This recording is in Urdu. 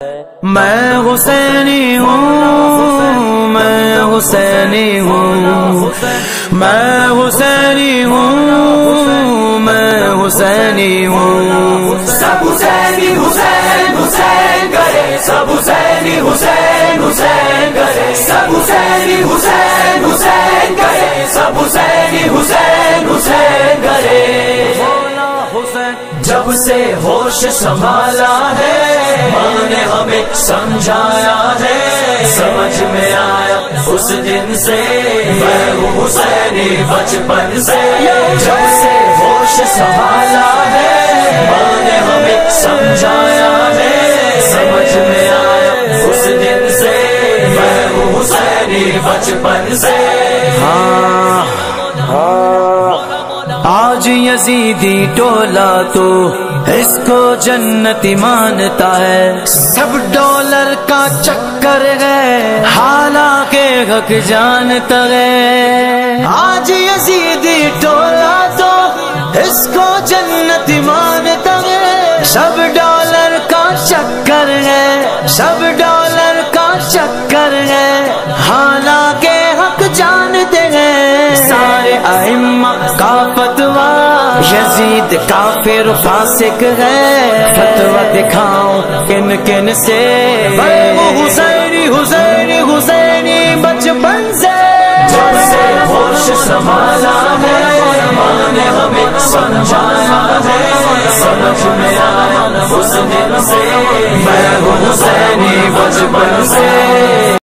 میں حسینی ہوں، میں حسینی ہوں، میں حسینی ہوں، میں حسینی ہوں۔ سب حسینی حسین حسین کرے، سب حسینی حسین حسین کرے، سب حسینی حسین حسین کرے، سب حسینی حسین حسین کرے۔ جب سے ہوش سنبھالا ہے ماں نے ہمیں سمجھایا ہے، سمجھ میں آیا اس دن سے میں ہوں حسینی بچپن سے۔ جب سے ہوش سنبھالا ہے ماں نے ہمیں سمجھایا ہے، سمجھ میں آیا اس دن سے میں ہوں حسینی بچپن سے۔ آج یزیدی ٹولہ تو اس کو جنتی مانتا ہے، سب ڈالر کا چکر ہے حالانکہ حق جانتا ہے۔ آج یزیدی ٹولہ تو اس کو جنتی مانتا ہے، سب ڈالر کا چکر ہے، سب ڈالر کا چکر ہے حالانکہ حق جانتے ہیں۔ سارے ائمہ کا فتویٰ یزید کافر فاسق ہے، فتویٰ دکھاؤں کن کن سے، میں حسینی حسینی حسینی بچپن سے۔ جب سے ہوش سنبھالا ہے ماں نے ہمیں سمجھایا ہے، سمجھ میں آیا اس دن سے میں ہوں حسینی بچپن سے۔